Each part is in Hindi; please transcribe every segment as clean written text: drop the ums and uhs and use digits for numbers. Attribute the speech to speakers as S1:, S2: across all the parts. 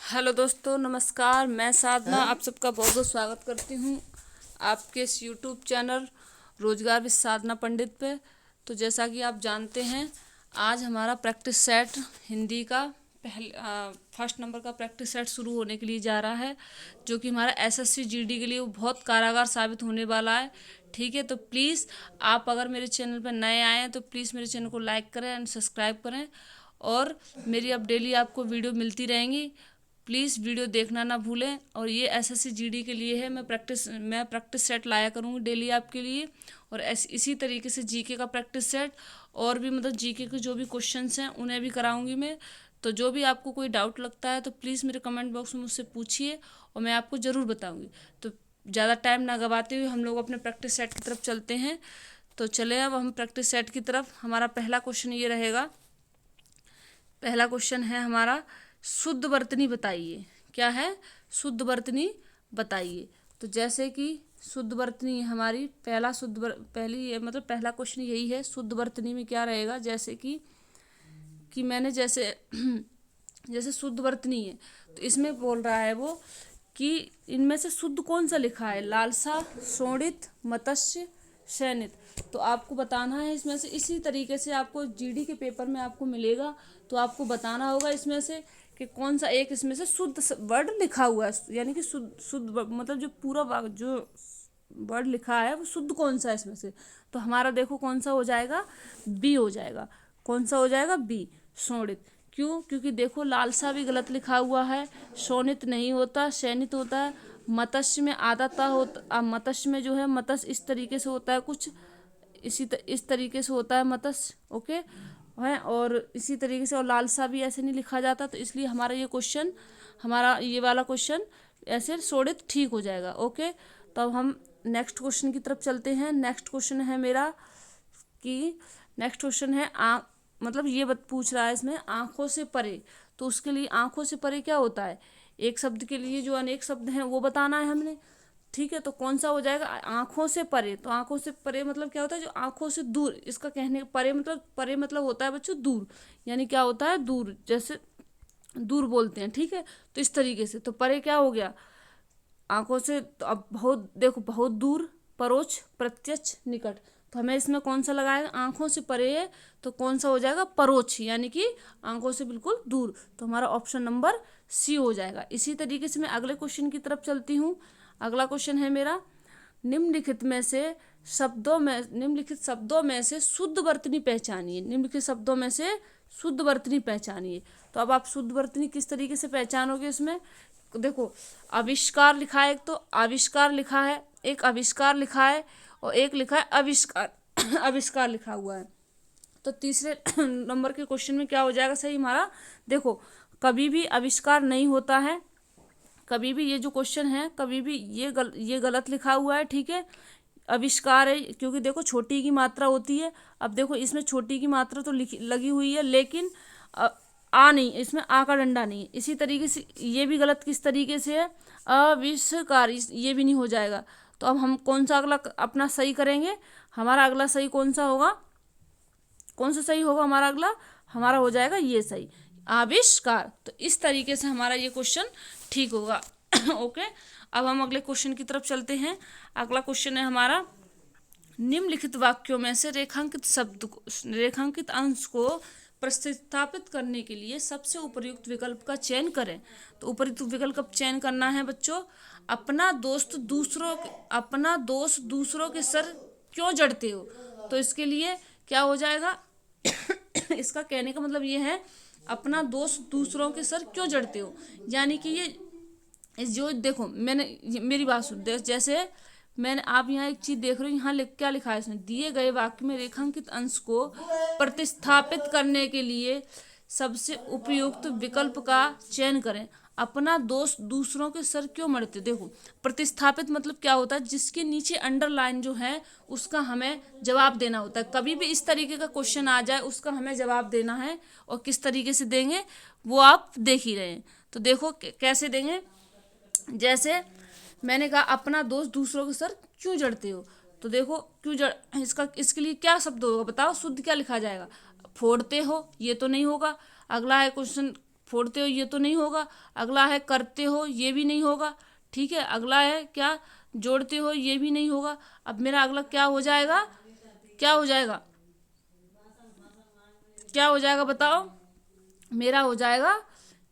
S1: हेलो दोस्तों, नमस्कार। मैं साधना आप सबका बहुत बहुत स्वागत करती हूँ आपके इस यूट्यूब चैनल रोजगार विद साधना पंडित पे। तो जैसा कि आप जानते हैं, आज हमारा प्रैक्टिस सेट हिंदी का फर्स्ट नंबर का प्रैक्टिस सेट शुरू होने के लिए जा रहा है, जो कि हमारा एसएससी जीडी के लिए वो बहुत कारगर साबित होने वाला है। ठीक है, तो प्लीज़ आप अगर मेरे चैनल पर नए आए हैं तो प्लीज़ मेरे चैनल को लाइक करें एंड सब्सक्राइब करें, और मेरी अब डेली आपको वीडियो मिलती रहेंगी। प्लीज़ वीडियो देखना ना भूलें। और ये एसएससी जीडी के लिए है। मैं प्रैक्टिस सेट लाया करूँगी डेली आपके लिए, और इसी तरीके से जीके का प्रैक्टिस सेट और भी मतलब जीके के जो भी क्वेश्चंस हैं उन्हें भी कराऊंगी मैं। तो जो भी आपको कोई डाउट लगता है तो प्लीज़ मेरे कमेंट बॉक्स में मुझसे पूछिए और मैं आपको ज़रूर बताऊँगी। तो ज़्यादा टाइम ना गवाते हुए हम लोग अपने प्रैक्टिस सेट की तरफ चलते हैं। तो चले अब हम प्रैक्टिस सेट की तरफ। हमारा पहला क्वेश्चन ये रहेगा। पहला क्वेश्चन है हमारा, शुद्ध वर्तनी बताइए। क्या है? शुद्ध वर्तनी बताइए। तो जैसे कि शुद्ध वर्तनी हमारी पहला क्वेश्चन यही है, शुद्ध वर्तनी में क्या रहेगा। जैसे कि मैंने जैसे जैसे शुद्ध वर्तनी है तो इसमें बोल रहा है वो कि इनमें से शुद्ध कौन सा लिखा है, लालसा, शोणित, मत्स्य, शयनित। तो आपको बताना है इसमें से। इसी तरीके से आपको जीडी के पेपर में आपको मिलेगा, तो आपको बताना होगा इसमें से कि कौन सा एक इसमें से शुद्ध वर्ड लिखा हुआ है, यानी कि शुद्ध मतलब जो पूरा जो वर्ड लिखा है वो शुद्ध कौन सा है इसमें से। तो हमारा देखो कौन सा हो जाएगा, बी हो जाएगा। कौन सा हो जाएगा? बी, शोणित। क्यों? क्योंकि देखो लालसा भी गलत लिखा हुआ है, शोणित नहीं होता, शयनित होता है। मत्स्य में आदाता होता, मत्स्य में जो है मत्स्य इस तरीके से होता है, कुछ इस तरीके से होता है मत्स्य, ओके है। और इसी तरीके से, और लालसा भी ऐसे नहीं लिखा जाता। तो इसलिए हमारा ये वाला क्वेश्चन ऐसे शोणित ठीक हो जाएगा, ओके। तो अब हम नेक्स्ट क्वेश्चन की तरफ चलते हैं। नेक्स्ट क्वेश्चन है मेरा कि नेक्स्ट क्वेश्चन है मतलब ये पूछ रहा है इसमें, आंखों से परे। तो उसके लिए आंखों से परे क्या होता है, एक शब्द के लिए जो अनेक शब्द हैं वो बताना है हमने। ठीक है, तो कौन सा हो जाएगा? आंखों से परे। तो आंखों से परे मतलब क्या होता है, जो आंखों से दूर। इसका कहने परे मतलब होता है बच्चों दूर, यानी क्या होता है, दूर, जैसे दूर बोलते हैं। ठीक है, तो इस तरीके से तो परे क्या हो गया, आंखों से। तो अब बहुत देखो, बहुत दूर, परोक्ष, प्रत्यक्ष, निकट। तो हमें इसमें कौन सा लगाएगा, आंखों से परे है तो कौन सा हो जाएगा, परोक्ष, यानी कि आंखों से बिल्कुल दूर। तो हमारा ऑप्शन नंबर सी हो जाएगा। इसी तरीके से मैं अगले क्वेश्चन की तरफ चलती हूँ। अगला क्वेश्चन है मेरा, निम्नलिखित शब्दों में से शुद्ध वर्तनी पहचानिए। निम्नलिखित शब्दों में से शुद्ध वर्तनी पहचानिए। तो अब आप शुद्ध वर्तनी किस तरीके से पहचानोगे इसमें? देखो, आविष्कार लिखा है, एक तो आविष्कार लिखा है, एक आविष्कार लिखा है, और एक लिखा है आविष्कार आविष्कार लिखा हुआ है। तो तीसरे नंबर के क्वेश्चन में क्या हो जाएगा सही हमारा? देखो, कभी भी आविष्कार नहीं होता है, कभी भी ये जो क्वेश्चन है कभी भी ये गलत लिखा हुआ है। ठीक है, आविष्कार है, क्योंकि देखो छोटी की मात्रा होती है। अब देखो इसमें छोटी की मात्रा तो लगी हुई है, लेकिन आ नहीं, इसमें आ का डंडा नहीं है। इसी तरीके से ये भी गलत किस तरीके से है, आविष्कार, ये भी नहीं हो जाएगा। तो अब हम कौन सा अगला अपना सही करेंगे? हमारा अगला सही कौन सा होगा, कौन सा सही होगा हमारा अगला? हमारा हो जाएगा ये सही, आविष्कार। तो इस तरीके से हमारा ये क्वेश्चन ठीक होगा। ओके, अब हम अगले क्वेश्चन की तरफ चलते हैं। अगला क्वेश्चन है हमारा, निम्नलिखित वाक्यों में से रेखांकित अंश को प्रतिस्थापित करने के लिए सबसे उपयुक्त विकल्प का चयन करें। तो उपयुक्त विकल्प का चयन करना है बच्चों, अपना दोस्त दूसरों के सर क्यों जड़ते हो। तो इसके लिए क्या हो जाएगा? इसका कहने का मतलब ये है, अपना दोस्त दूसरों के सर क्यों जड़ते हो, यानी कि ये जो देखो, मेरी बात सुन, जैसे मैंने, आप यहाँ एक चीज देख रहे हो, यहाँ क्या लिखा है इसमें, दिए गए वाक्य में रेखांकित अंश को प्रतिस्थापित करने के लिए सबसे उपयुक्त विकल्प का चयन करें। अपना दोस्त दूसरों के सर क्यों मढ़ते। देखो, प्रतिस्थापित मतलब क्या होता है, जिसके नीचे अंडरलाइन जो है उसका हमें जवाब देना होता है। कभी भी इस तरीके का क्वेश्चन आ जाए उसका हमें जवाब देना है, और किस तरीके से देंगे वो आप देख ही रहे हैं। तो देखो कैसे देंगे। जैसे मैंने कहा, अपना दोस्त दूसरों के सर क्यों जड़ते हो। तो देखो, इसके लिए क्या शब्द होगा बताओ, शुद्ध क्या लिखा जाएगा? फोड़ते हो, ये तो नहीं होगा। अगला है क्वेश्चन, फोड़ते हो, ये तो नहीं होगा। अगला है करते हो, ये भी नहीं होगा, ठीक है। अगला है क्या, जोड़ते हो, ये भी नहीं होगा। अब मेरा अगला क्या हो जाएगा, क्या हो जाएगा, क्या हो जाएगा बताओ, मेरा हो जाएगा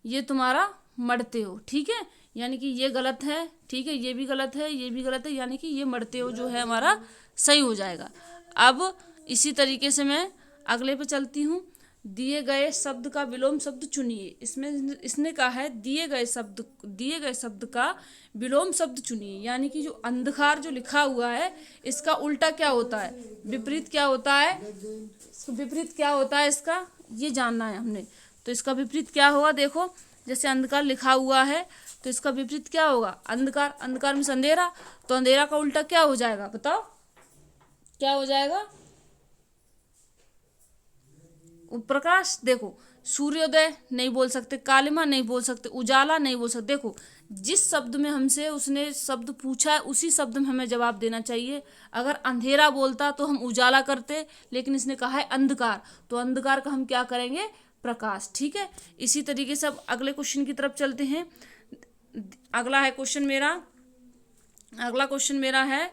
S1: ये तुम्हारा मरते हो, ठीक है। यानी कि ये गलत है, ठीक है, ये भी गलत है, ये भी गलत है, यानी कि ये मरते हो जो है हमारा सही हो जाएगा। अब इसी तरीके से मैं अगले पे चलती हूँ। दिए गए शब्द का विलोम शब्द चुनिए। इसमें इसने कहा है दिए गए शब्द का विलोम शब्द चुनिए। यानी कि जो अंधकार जो लिखा हुआ है इसका उल्टा क्या होता है, विपरीत क्या होता है, विपरीत क्या होता है इसका, ये जानना है हमने। तो इसका विपरीत क्या होगा, देखो जैसे अंधकार लिखा हुआ है तो इसका विपरीत क्या होगा, अंधकार। अंधकार में अंधेरा, तो अंधेरा का उल्टा क्या हो जाएगा बताओ, क्या हो जाएगा, प्रकाश। देखो सूर्योदय नहीं बोल सकते, कालिमा नहीं बोल सकते, उजाला नहीं बोल सकते। देखो जिस शब्द में हमसे उसने शब्द पूछा है उसी शब्द में हमें जवाब देना चाहिए। अगर अंधेरा बोलता तो हम उजाला करते, लेकिन इसने कहा है अंधकार, तो अंधकार का हम क्या करेंगे, प्रकाश, ठीक है। इसी तरीके से अब अगले क्वेश्चन की तरफ चलते हैं। अगला है क्वेश्चन मेरा, अगला क्वेश्चन मेरा है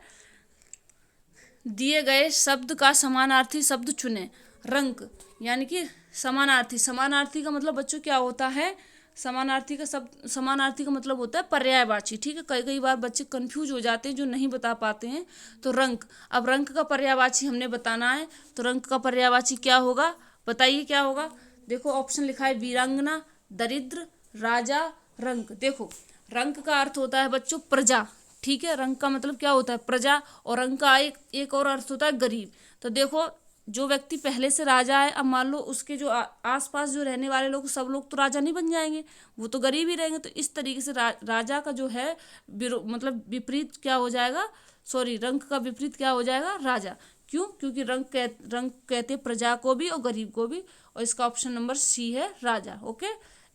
S1: दिए गए शब्द का समानार्थी शब्द चुने। रंक यानी कि समानार्थी, समानार्थी का मतलब बच्चों क्या होता है, समानार्थी का शब्द, समानार्थी का मतलब होता है पर्यायवाची, ठीक है। कई कई बार बच्चे कंफ्यूज हो जाते हैं जो नहीं बता पाते हैं। तो रंक, अब रंक का पर्यायवाची हमने बताना है, तो रंक का पर्यायवाची क्या होगा, बताइए क्या होगा। देखो ऑप्शन लिखा है वीरांगना, दरिद्र, राजा, रंक। देखो रंक का अर्थ होता है बच्चों प्रजा, ठीक है। रंक का मतलब क्या होता है, प्रजा, और रंक का एक और अर्थ होता है गरीब। तो देखो जो व्यक्ति पहले से राजा है, अब मान लो उसके जो आसपास जो रहने वाले लोग, सब लोग तो राजा नहीं बन जाएंगे, वो तो गरीब ही रहेंगे। तो इस तरीके से राजा का जो है मतलब विपरीत क्या हो जाएगा, सॉरी रंक का विपरीत क्या हो जाएगा, राजा। क्यों, क्योंकि रंक कहते प्रजा को भी और गरीब को भी, और इसका ऑप्शन नंबर सी है राजा, ओके।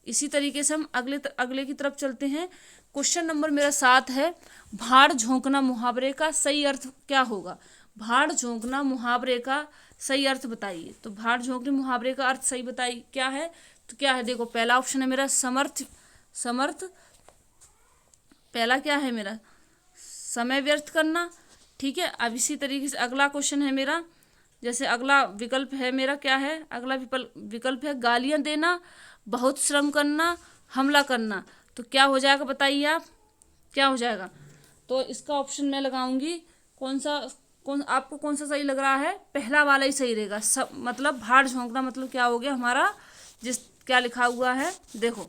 S1: इसी तरीके से हम अगले की तरफ चलते हैं। क्वेश्चन नंबर मेरा 7 है, भाड़ झोंकना मुहावरे का सही अर्थ क्या होगा। भाड़ झोंकना मुहावरे का सही अर्थ बताइए। तो भाड़ झोंकने मुहावरे का अर्थ सही बताइए क्या है। तो क्या है, देखो पहला ऑप्शन है मेरा समर्थ, पहला क्या है मेरा, समय व्यर्थ करना, ठीक है। अब इसी तरीके से अगला क्वेश्चन है मेरा, जैसे अगला विकल्प है मेरा क्या है, अगला विकल्प है गालियां देना, बहुत श्रम करना, हमला करना। तो क्या हो जाएगा बताइए आप, क्या हो जाएगा। तो इसका ऑप्शन मैं लगाऊंगी, आपको कौन सा सही लग रहा है, पहला वाला ही सही रहेगा। मतलब भाड़ झोंकना मतलब क्या हो गया हमारा, क्या लिखा हुआ है, देखो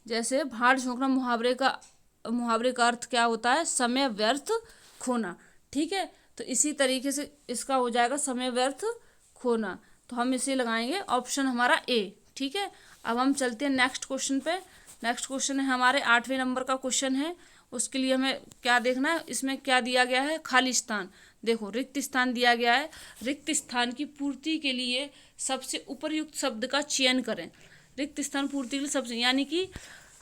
S1: जैसे भाड़ झोंकना मुहावरे का अर्थ क्या होता है, समय व्यर्थ खोना, ठीक है। तो इसी तरीके से इसका हो जाएगा समय व्यर्थ खोना, तो हम इसे लगाएंगे ऑप्शन हमारा ए, ठीक है। अब हम चलते हैं नेक्स्ट क्वेश्चन पे। नेक्स्ट क्वेश्चन है हमारे 8वें नंबर का क्वेश्चन है। उसके लिए हमें क्या देखना है, इसमें क्या दिया गया है, खाली स्थान। देखो रिक्त स्थान दिया गया है, रिक्त स्थान की पूर्ति के लिए सबसे उपयुक्त शब्द का चयन करें। रिक्त स्थान पूर्ति के लिए सबसे, यानी कि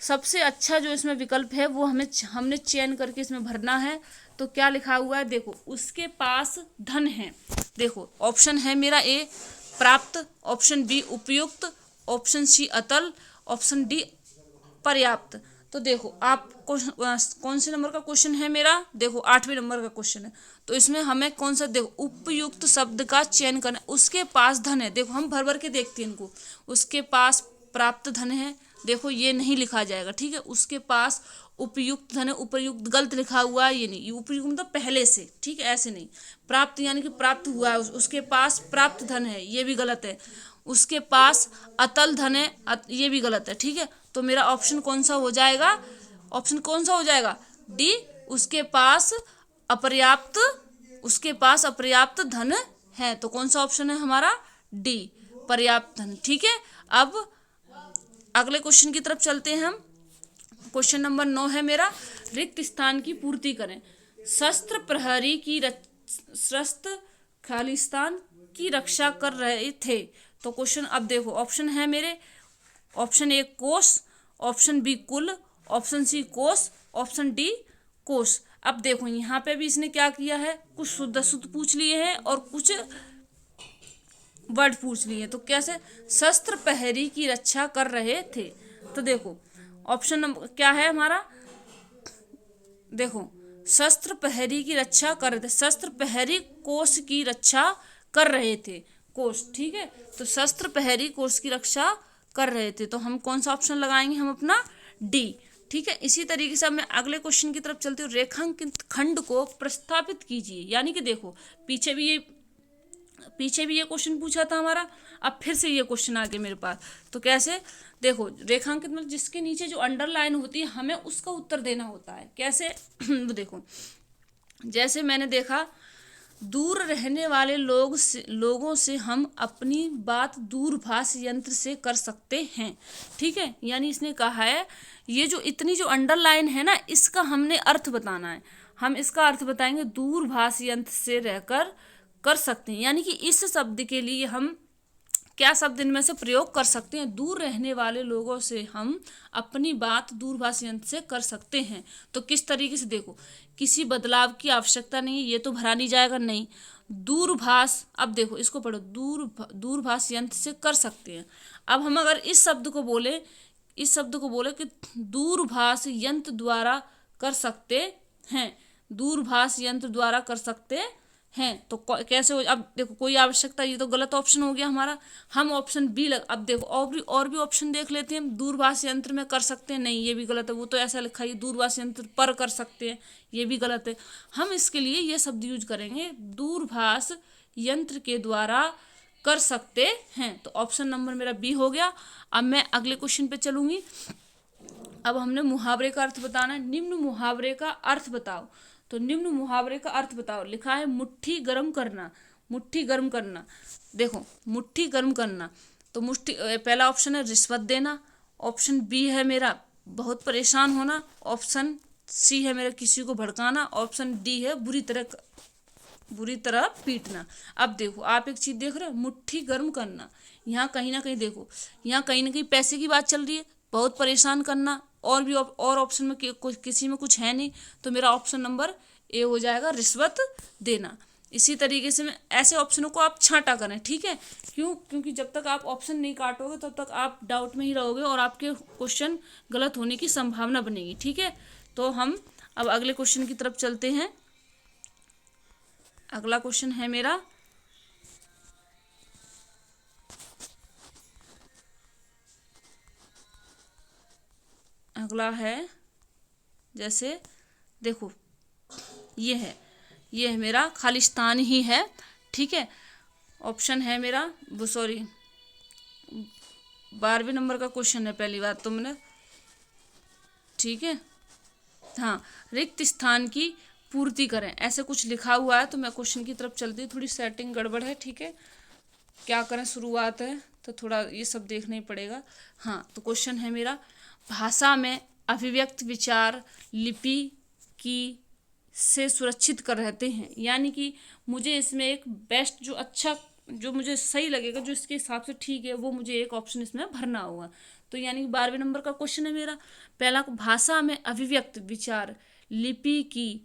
S1: सबसे अच्छा जो इसमें विकल्प है वो हमने चयन करके इसमें भरना है। तो क्या लिखा हुआ है, देखो उसके पास धन है। देखो ऑप्शन है मेरा ए प्राप्त, ऑप्शन बी उपयुक्त, ऑप्शन सी अतल, ऑप्शन डी पर्याप्त। तो देखो आप कौन से नंबर का क्वेश्चन है मेरा, देखो 8वें नंबर का क्वेश्चन है। तो इसमें हमें कौन सा, देखो उपयुक्त शब्द का चयन करना। उसके पास धन है, देखो हम भर भर के देखते हैं इनको। उसके पास प्राप्त धन है, देखो ये नहीं लिखा जाएगा, ठीक है। उसके पास उपयुक्त धन है, उपयुक्त गलत लिखा हुआ है, ये नहीं, उपयुक्त मतलब पहले से, ठीक है, ऐसे नहीं। प्राप्त यानी कि प्राप्त हुआ है, उसके पास प्राप्त धन है, ये भी गलत है। उसके पास अतल धन है, ये भी गलत है, ठीक है। तो मेरा ऑप्शन कौन सा हो जाएगा, ऑप्शन कौन सा हो जाएगा, डी, उसके पास अपर्याप्त धन है। तो कौन सा ऑप्शन है हमारा, डी, पर्याप्त धन, ठीक है। अब अगले क्वेश्चन की तरफ चलते हैं हम। क्वेश्चन नंबर 9 है मेरा, रिक्त स्थान की पूर्ति करें। शस्त्र प्रहरी की शस्त्र खालिस्तान की रक्षा कर रहे थे। तो क्वेश्चन अब देखो ऑप्शन है मेरे, ऑप्शन ए कोष, ऑप्शन बी कुल, ऑप्शन सी कोष, ऑप्शन डी कोष। अब देखो यहाँ पे भी इसने क्या किया है, कुछ शुद्ध पूछ लिए हैं और कुछ वर्ड पूछ लिए। तो कैसे, शस्त्र प्रहरी की रक्षा कर रहे थे। तो देखो ऑप्शन नंबर क्या है हमारा, देखो शस्त्र प्रहरी की रक्षा कर रहे थे, शस्त्र प्रहरी कोष की रक्षा कर रहे थे, कोष, ठीक है। तो शस्त्र प्रहरी कोष की रक्षा कर रहे थे, तो हम कौन सा ऑप्शन लगाएंगे, हम अपना डी, ठीक है। इसी तरीके से अब मैं अगले क्वेश्चन की तरफ चलती हूँ। रेखांकित खंड को प्रस्तावित कीजिए, यानी कि देखो पीछे भी ये क्वेश्चन पूछा था हमारा, अब फिर से ये क्वेश्चन आ गया मेरे पास। तो कैसे, देखो रेखांकित मतलब जिसके नीचे जो अंडरलाइन होती है हमें उसका उत्तर देना होता है। कैसे देखो जैसे मैंने देखा, दूर रहने वाले लोगों से हम अपनी बात दूरभाष यंत्र से कर सकते हैं, ठीक है। यानी इसने कहा है ये जो इतनी जो अंडरलाइन है ना, इसका हमने अर्थ बताना है। हम इसका अर्थ बताएंगे दूरभाष यंत्र से रहकर कर सकते हैं, यानी कि इस शब्द के लिए हम क्या शब्द इनमें से प्रयोग कर सकते हैं, दूर रहने वाले लोगों से हम अपनी बात दूरभाष यंत्र से कर सकते हैं। तो किस तरीके से, देखो किसी बदलाव की आवश्यकता नहीं है, ये तो भरा नहीं जाएगा, नहीं दूरभाष, अब देखो इसको पढ़ो, दूरभाष यंत्र से कर सकते हैं। अब हम अगर इस शब्द को बोले कि दूरभाष यंत्र द्वारा कर सकते हैं, दूरभाष यंत्र द्वारा कर सकते हैं, तो कैसे हो, अब देखो कोई आवश्यकता, ये तो गलत ऑप्शन हो गया हमारा। हम ऑप्शन बी अब देखो और भी ऑप्शन देख लेते हैं। दूरभाष यंत्र में कर सकते हैं, नहीं ये भी गलत है, वो तो ऐसा लिखा है दूरभाष यंत्र पर कर सकते हैं, ये भी गलत है। हम इसके लिए ये शब्द यूज करेंगे दूरभाष यंत्र के द्वारा कर सकते हैं। तो ऑप्शन नंबर मेरा बी हो गया। अब मैं अगले क्वेश्चन पे चलूंगी। अब हमने मुहावरे का अर्थ बताना है। निम्न मुहावरे का अर्थ बताओ। तो निम्न मुहावरे का अर्थ बताओ, लिखा है मुट्ठी गर्म करना, मुट्ठी गर्म करना। देखो मुट्ठी गर्म करना, तो मुट्ठी, पहला ऑप्शन है रिश्वत देना, ऑप्शन बी है मेरा बहुत परेशान होना, ऑप्शन सी है मेरा किसी को भड़काना, ऑप्शन डी है बुरी तरह पीटना। अब देखो आप एक चीज देख रहे हो, मुट्ठी गर्म करना, यहाँ कहीं ना कहीं देखो, यहाँ कहीं ना कहीं पैसे की बात चल रही है, बहुत परेशान करना, और भी और ऑप्शन में किसी में कुछ है नहीं, तो मेरा ऑप्शन नंबर ए हो जाएगा रिश्वत देना। इसी तरीके से मैं ऐसे ऑप्शनों को आप छांटा करें, ठीक है। क्योंकि जब तक आप ऑप्शन नहीं काटोगे तब तक आप डाउट में ही रहोगे और आपके क्वेश्चन गलत होने की संभावना बनेगी, ठीक है। तो हम अब अगले क्वेश्चन की तरफ चलते हैं। अगला क्वेश्चन है मेरा, अगला है जैसे देखो ये है मेरा खालिस्तान ही है, ठीक है। ऑप्शन है मेरा वो, सॉरी 12वें नंबर का क्वेश्चन है, पहली बात तो मैंने, ठीक है। हाँ, रिक्त स्थान की पूर्ति करें, ऐसे कुछ लिखा हुआ है। तो मैं क्वेश्चन की तरफ चलती हूँ, थोड़ी सेटिंग गड़बड़ है, ठीक है। क्या करें, शुरुआत है तो थोड़ा ये सब देखना ही पड़ेगा। हाँ, तो क्वेश्चन है मेरा, भाषा में अभिव्यक्त विचार लिपि की से सुरक्षित कर रहते हैं, यानी कि मुझे इसमें एक बेस्ट जो अच्छा जो मुझे सही लगेगा, जो इसके हिसाब से ठीक है, वो मुझे एक ऑप्शन इसमें भरना होगा। तो यानी कि 12वें नंबर का क्वेश्चन है मेरा, पहला भाषा में अभिव्यक्त विचार लिपि की,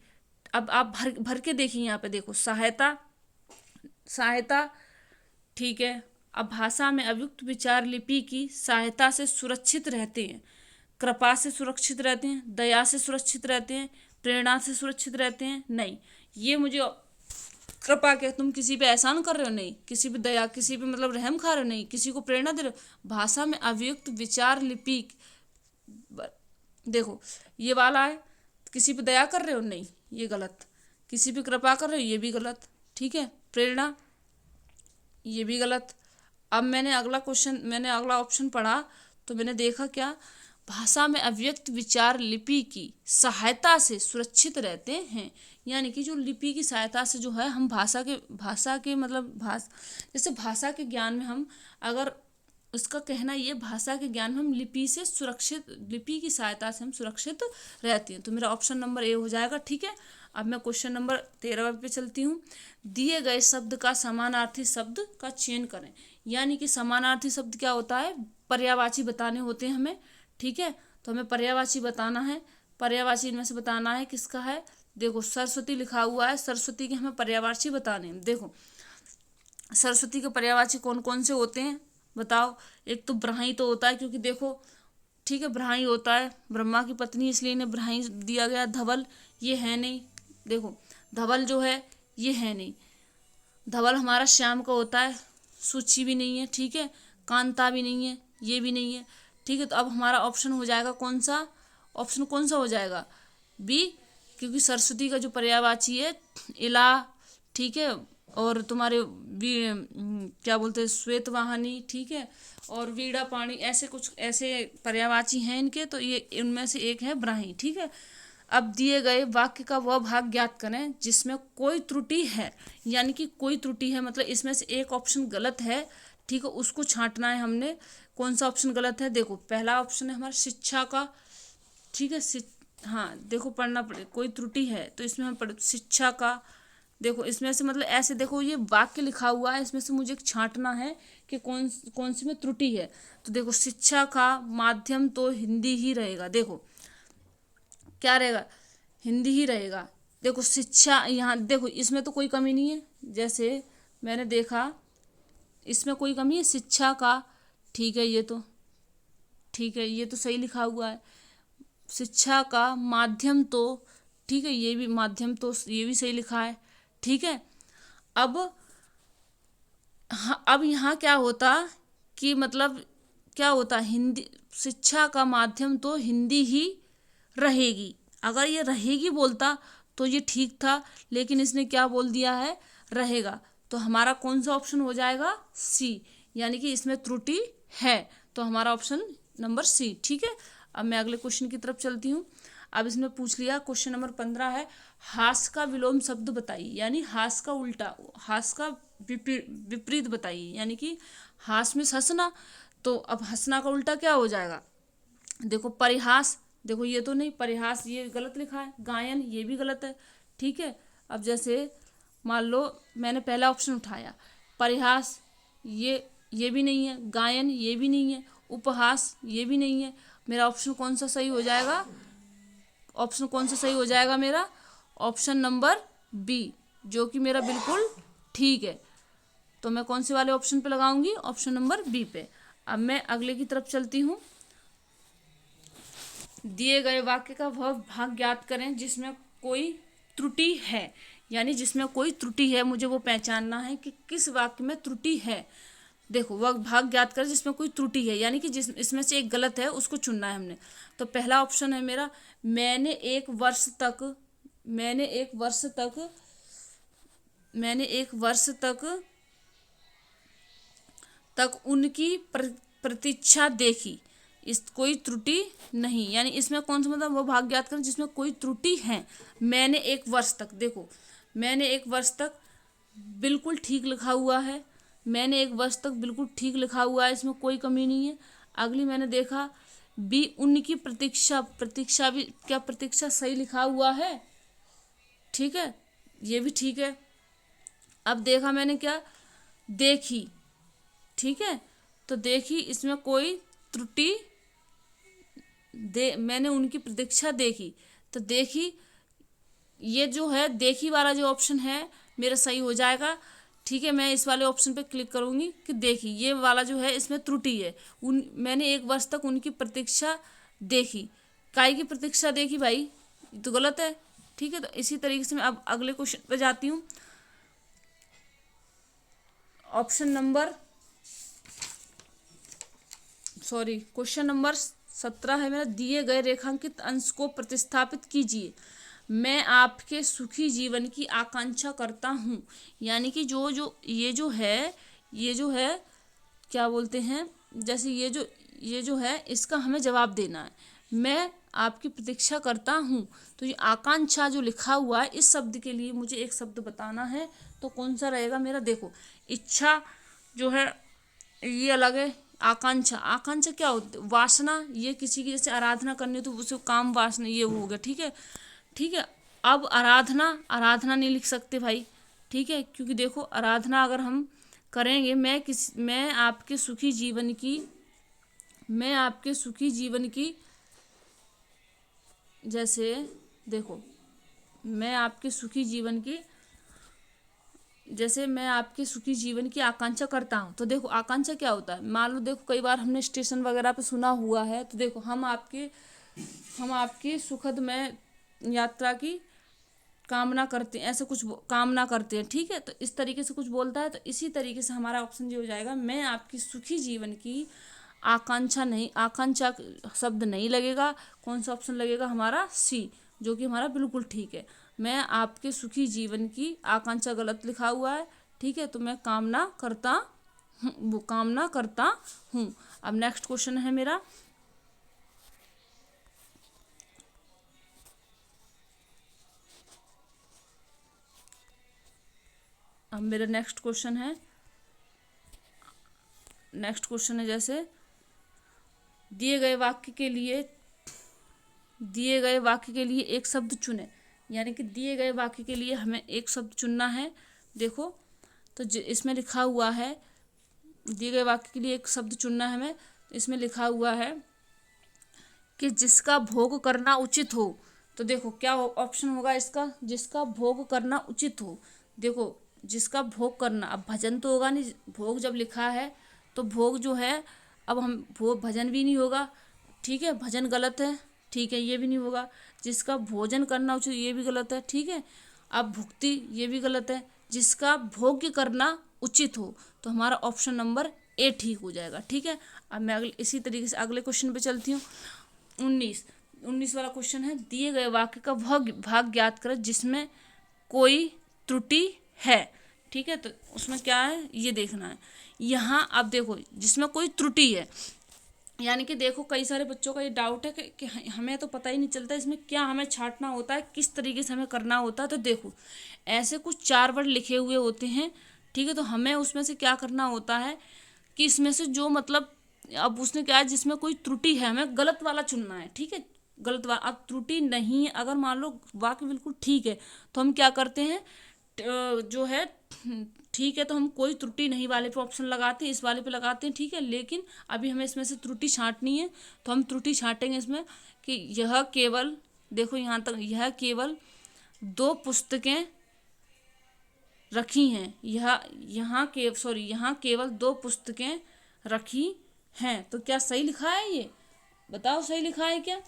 S1: अब आप भर के देखिए, यहाँ पे देखो सहायता, ठीक है। अब भाषा में अभिव्यक्त विचार लिपि की सहायता से सुरक्षित रहते हैं, कृपा से सुरक्षित रहते हैं, दया से सुरक्षित रहते हैं, प्रेरणा से सुरक्षित रहते हैं, नहीं। ये मुझे कृपा के तुम किसी पे एहसान कर रहे हो, नहीं। किसी पे दया, किसी पे मतलब रहम खा रहे हो, नहीं। किसी को प्रेरणा दे रहे हो। भाषा में अभिव्यक्त विचार लिपि, देखो ये वाला है, किसी पे दया कर रहे हो, नहीं, ये गलत। किसी पे कृपा कर रहे हो, ये भी गलत, ठीक है। प्रेरणा, ये भी गलत। अब मैंने अगला ऑप्शन पढ़ा तो मैंने देखा क्या, भाषा में अभिव्यक्त विचार लिपि की सहायता से सुरक्षित रहते हैं, यानी कि जो लिपि की सहायता से जो है हम भाषा के मतलब जैसे भाषा के ज्ञान में हम, अगर उसका कहना ये, भाषा के ज्ञान में हम लिपि की सहायता से हम सुरक्षित रहते हैं। तो मेरा ऑप्शन नंबर ए हो जाएगा, ठीक है। अब मैं क्वेश्चन नंबर 13 पे चलती हूँ। दिए गए शब्द का समानार्थी शब्द का चयन करें, यानी कि समानार्थी शब्द क्या होता है, पर्यायवाची बताने होते हैं हमें, ठीक है। तो हमें पर्यायवाची बताना है, पर्यायवाची इनमें से बताना है किसका है, देखो सरस्वती लिखा हुआ है, सरस्वती के हमें पर्यायवाची बताने हैं। देखो सरस्वती के पर्यायवाची कौन कौन से होते हैं बताओ। एक तो ब्राही तो होता है, क्योंकि देखो ठीक है ब्राही होता है, ब्रह्मा की पत्नी इसलिए इन्हें ब्राही दिया गया। धवल ये है नहीं, देखो धवल जो है ये है नहीं, धवल हमारा श्याम का होता है, सूची भी नहीं है, ठीक है। कांता भी नहीं है, ये भी नहीं है, ठीक है। तो अब हमारा ऑप्शन हो जाएगा कौन सा, ऑप्शन कौन सा हो जाएगा, बी, क्योंकि सरस्वती का जो पर्यायवाची है इला, ठीक है। और तुम्हारे क्या बोलते हैं श्वेत वाहनी, ठीक है। और वीणा पाणी, ऐसे कुछ ऐसे पर्यायवाची हैं इनके, तो ये इनमें से एक है ब्राही, ठीक है। अब दिए गए वाक्य का वह भाग ज्ञात करें जिसमें कोई त्रुटि है, यानी कि कोई त्रुटि है मतलब इसमें से एक ऑप्शन गलत है, ठीक है, उसको छांटना है हमने। कौन सा ऑप्शन गलत है, देखो पहला ऑप्शन है हमारा शिक्षा का, ठीक है। हाँ देखो पढ़ना पड़े, कोई त्रुटि है तो इसमें हम पढ़ शिक्षा का, देखो इसमें से मतलब ऐसे देखो ये वाक्य लिखा हुआ है, इसमें से मुझे एक छांटना है कि कौन कौन सी में त्रुटि है। तो देखो शिक्षा का माध्यम तो हिंदी ही रहेगा, देखो क्या रहेगा, हिंदी ही रहेगा। देखो शिक्षा, यहाँ देखो इसमें तो कोई कमी नहीं है, जैसे मैंने देखा इसमें कोई कमी है शिक्षा का, ठीक है, ये तो ठीक है, ये तो सही लिखा हुआ है। शिक्षा का माध्यम तो, ठीक है, ये भी माध्यम तो ये भी सही लिखा है, ठीक है। अब हाँ, अब यहाँ क्या होता कि मतलब क्या होता, हिंदी शिक्षा का माध्यम तो हिंदी ही रहेगी, अगर ये रहेगी बोलता तो ये ठीक था, लेकिन इसने क्या बोल दिया है, रहेगा। तो हमारा कौन सा ऑप्शन हो जाएगा, सी, यानी कि इसमें त्रुटि है, तो हमारा ऑप्शन नंबर सी, ठीक है। अब मैं अगले क्वेश्चन की तरफ चलती हूँ। अब इसमें पूछ लिया क्वेश्चन नंबर 15 है, हास का विलोम शब्द बताइए, यानी हास का उल्टा, हास का विपरीत बताइए, यानी कि हास में हंसना, तो अब हंसना का उल्टा क्या हो जाएगा, देखो परिहास, देखो ये तो नहीं, परिहास ये गलत लिखा है, गायन ये भी गलत है, ठीक है। अब जैसे मान लो मैंने पहला ऑप्शन उठाया, परिहास ये भी नहीं है, गायन ये भी नहीं है, उपहास ये भी नहीं है, मेरा ऑप्शन कौन सा सही हो जाएगा, ऑप्शन कौन सा सही हो जाएगा मेरा, ऑप्शन नंबर बी, जो कि मेरा बिल्कुल ठीक है। तो मैं कौन से वाले ऑप्शन पे लगाऊंगी, ऑप्शन नंबर बी पे। अब मैं अगले की तरफ चलती हूँ। दिए गए वाक्य का वह भाग ज्ञात करें जिसमें कोई त्रुटि है, यानी जिसमें कोई त्रुटि है, मुझे वो पहचानना है कि किस वाक्य में त्रुटि है। देखो वह भाग ज्ञात करें जिसमें कोई त्रुटि है, यानी कि जिस इसमें से एक गलत है उसको चुनना है हमने। तो पहला ऑप्शन है मेरा, मैंने एक वर्ष तक मैंने एक वर्ष तक मैंने एक वर्ष तक उनकी प्रतीक्षा देखी, इस कोई त्रुटि नहीं, यानी इसमें कौन सा मतलब वो भाग ज्ञात करें जिसमें कोई त्रुटि है। मैंने एक वर्ष तक, देखो मैंने एक वर्ष तक बिल्कुल ठीक लिखा हुआ है, मैंने एक वर्ष तक बिल्कुल ठीक लिखा हुआ है, इसमें कोई कमी नहीं है। अगली मैंने देखा बी, उनकी प्रतीक्षा, प्रतीक्षा भी, क्या प्रतीक्षा सही लिखा हुआ है, ठीक है, ये भी ठीक है। अब देखा मैंने क्या, देखी, ठीक है, तो देखी इसमें कोई त्रुटि, मैंने उनकी प्रतीक्षा देखी, तो देखी ये जो है देखी वाला जो ऑप्शन है मेरा सही हो जाएगा, ठीक है। मैं इस वाले ऑप्शन पे क्लिक करूंगी कि देखी ये वाला जो है इसमें त्रुटि है, मैंने एक वर्ष तक उनकी प्रतीक्षा देखी, काय की प्रतीक्षा देखी भाई, ये तो गलत है, ठीक है। तो इसी तरीके से मैं अब अगले क्वेश्चन पे जाती हूँ। ऑप्शन नंबर क्वेश्चन नंबर 17 है मेरा, दिए गए रेखांकित अंश को प्रतिस्थापित कीजिए, मैं आपके सुखी जीवन की आकांक्षा करता हूँ, यानी कि ये जो है क्या बोलते हैं, जैसे ये जो है इसका हमें जवाब देना है, मैं आपकी प्रतीक्षा करता हूँ। तो ये आकांक्षा जो लिखा हुआ है इस शब्द के लिए मुझे एक शब्द बताना है, तो कौन सा रहेगा मेरा, देखो इच्छा जो है ये अलग है, आकांक्षा, आकांक्षा क्या होती है, वासना, ये किसी की जैसे आराधना करनी हो तो उसे काम वासना ये हो गया, ठीक है, ठीक है। अब आराधना, आराधना नहीं लिख सकते भाई, ठीक है, क्योंकि देखो आराधना अगर हम करेंगे, मैं आपके सुखी जीवन की जैसे देखो मैं आपके सुखी जीवन की जैसे मैं आपके सुखी जीवन की आकांक्षा करता हूँ, तो देखो आकांक्षा क्या होता है। मान लो देखो कई बार हमने स्टेशन वगैरह पे सुना हुआ है, तो देखो हम आपकी सुखद में यात्रा की कामना करते हैं, ऐसे कुछ कामना करते हैं, ठीक है। तो इस तरीके से कुछ बोलता है, तो इसी तरीके से हमारा ऑप्शन ये हो जाएगा, मैं आपकी सुखी जीवन की आकांक्षा नहीं, आकांक्षा शब्द नहीं लगेगा। कौन सा ऑप्शन लगेगा हमारा? सी, जो कि हमारा बिल्कुल ठीक है। मैं आपके सुखी जीवन की आकांक्षा गलत लिखा हुआ है, ठीक है। तो मैं कामना करता वो कामना करता हूँ। अब नेक्स्ट क्वेश्चन है मेरा, नेक्स्ट क्वेश्चन है, जैसे दिए गए वाक्य के लिए एक शब्द चुने, यानी कि दिए गए वाक्य के लिए हमें एक शब्द चुनना है। देखो तो इसमें लिखा हुआ है, दिए गए वाक्य के लिए एक शब्द चुनना है हमें। इसमें लिखा हुआ है कि जिसका भोग करना उचित हो। तो देखो क्या ऑप्शन होगा इसका? जिसका भोग करना उचित हो। देखो जिसका भोग करना, अब भजन तो होगा नहीं, भोग जब लिखा है तो भोग जो है, अब हम भोग भजन भी नहीं होगा, ठीक है, भजन गलत है, ठीक है, ये भी नहीं होगा। जिसका भोजन करना उचित, ये भी गलत है, ठीक है। अब भुक्ति, ये भी गलत है। जिसका भोग्य करना उचित हो, तो हमारा ऑप्शन नंबर ए ठीक हो जाएगा, ठीक है। अब मैं इसी तरीके से अगले क्वेश्चन पे चलती हूँ। 19 वाला क्वेश्चन है, दिए गए वाक्य का भाग ज्ञात करें जिसमें कोई त्रुटि है, ठीक है। तो उसमें क्या है ये देखना है। यहाँ आप देखो जिसमें कोई त्रुटि है, यानी कि देखो कई सारे बच्चों का ये डाउट है कि हमें तो पता ही नहीं चलता इसमें क्या हमें छांटना होता है, किस तरीके से हमें करना होता है। तो देखो ऐसे कुछ 4 वर्ड लिखे हुए होते हैं, ठीक है। तो हमें उसमें से क्या करना होता है कि इसमें से जो मतलब, अब उसने क्या है, जिसमें कोई त्रुटि है हमें गलत वाला चुनना है, ठीक है, गलत वाला। अब त्रुटि नहीं, अगर मान लो वाक्य बिल्कुल ठीक है, तो हम क्या करते हैं, जो है ठीक है, तो हम कोई त्रुटि नहीं वाले पे ऑप्शन लगाते हैं, इस वाले पे लगाते हैं, ठीक है। लेकिन अभी हमें इसमें से त्रुटि छांटनी है, तो हम त्रुटि छांटेंगे इसमें कि यह केवल, देखो यहाँ तक, यह केवल 2 पुस्तकें रखी हैं, यहाँ केवल 2 पुस्तकें रखी हैं। तो क्या सही लिखा है ये? बताओ सही लिखा है क्या?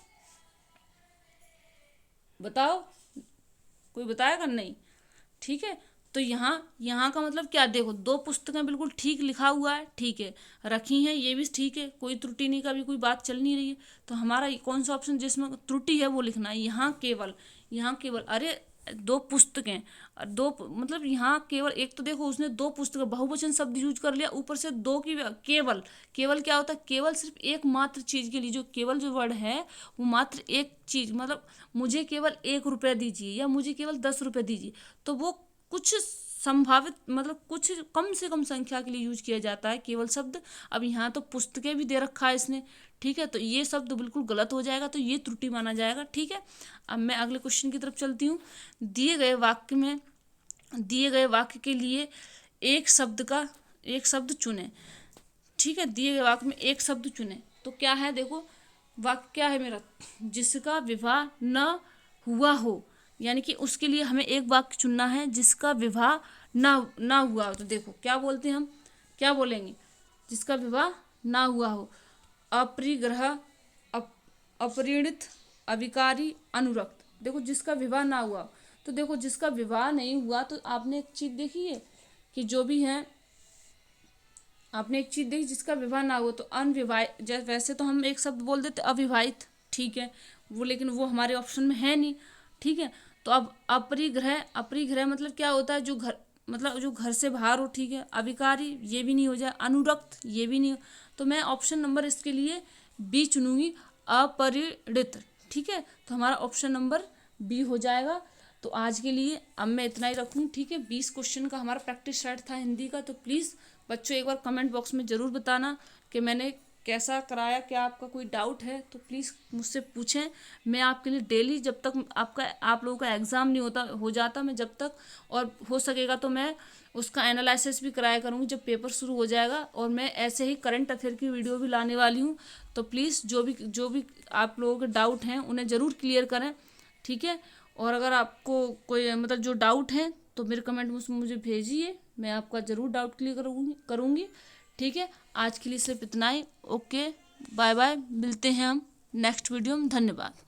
S1: बताओ, कोई बताएगा? नहीं, ठीक है। तो यहाँ का मतलब क्या, देखो 2 पुस्तकें बिल्कुल ठीक लिखा हुआ है, ठीक है, रखी हैं, ये भी ठीक है, कोई त्रुटि नहीं का भी कोई बात चल नहीं रही है। तो हमारा कौन सा ऑप्शन जिसमें त्रुटि है वो लिखना है। यहाँ केवल अरे 2 पुस्तकें, 2 मतलब यहाँ केवल एक, तो देखो उसने 2 पुस्तकें बहुवचन शब्द यूज कर लिया, ऊपर से 2 की केवल क्या होता है, केवल सिर्फ एक मात्र चीज के लिए, जो केवल जो वर्ड है वो मात्र एक चीज, मतलब मुझे केवल 1 रुपया दीजिए या मुझे केवल 10 रुपये दीजिए, तो वो कुछ संभावित, मतलब कुछ कम से कम संख्या के लिए यूज किया जाता है केवल शब्द। अब यहाँ तो पुस्तकें भी दे रखा है इसने, ठीक है, तो ये शब्द बिल्कुल गलत हो जाएगा, तो ये त्रुटि माना जाएगा, ठीक है। अब मैं अगले क्वेश्चन की तरफ चलती हूँ। दिए गए वाक्य के लिए एक शब्द चुने, ठीक है, दिए गए वाक्य में एक शब्द चुने। तो क्या है, देखो वाक्य क्या है मेरा, जिसका विवाह न हुआ हो, यानी कि उसके लिए हमें एक वाक्य चुनना है जिसका विवाह ना हुआ हो। तो देखो क्या बोलते हैं हम, क्या बोलेंगे, जिसका विवाह ना हुआ हो, अपरिग्रह, अपरिणित, अविकारी, अनुरक्त। देखो जिसका विवाह ना हुआ, तो देखो जिसका विवाह नहीं हुआ, तो आपने एक चीज देखी है कि जो भी है, आपने एक चीज देखी जिसका विवाह ना हुआ, तो अनविवाहित, वैसे तो हम एक शब्द बोल देते अविवाहित, ठीक है, वो लेकिन वो हमारे ऑप्शन में है नहीं, ठीक है। तो अब अपरिग्रह मतलब क्या होता है, जो घर से बाहर हो, ठीक है। अविकारी, ये भी नहीं हो जाए, अनुरक्त, ये भी नहीं हो। तो मैं ऑप्शन नंबर इसके लिए बी चुनूंगी, अपरिणित, ठीक है। तो हमारा ऑप्शन नंबर बी हो जाएगा। तो आज के लिए अब मैं इतना ही रखूँ, ठीक है। 20 क्वेश्चन का हमारा प्रैक्टिस सेट था हिंदी का। तो प्लीज़ बच्चों एक बार कमेंट बॉक्स में ज़रूर बताना कि मैंने कैसा कराया, क्या आपका कोई डाउट है तो प्लीज़ मुझसे पूछें। मैं आपके लिए डेली, जब तक आप लोगों का एग्ज़ाम नहीं हो जाता, मैं जब तक और हो सकेगा तो मैं उसका एनालिसिस भी कराया करूँगी जब पेपर शुरू हो जाएगा। और मैं ऐसे ही करंट अफेयर की वीडियो भी लाने वाली हूँ। तो प्लीज़ जो भी आप लोगों के डाउट हैं उन्हें ज़रूर क्लियर करें, ठीक है। और अगर आपको कोई मतलब जो डाउट है तो मेरे कमेंट में मुझे भेजिए, मैं आपका ज़रूर डाउट क्लियर करूँगी। ठीक है, आज के लिए सिर्फ इतना ही। ओके, बाय बाय, मिलते हैं हम नेक्स्ट वीडियो में। धन्यवाद।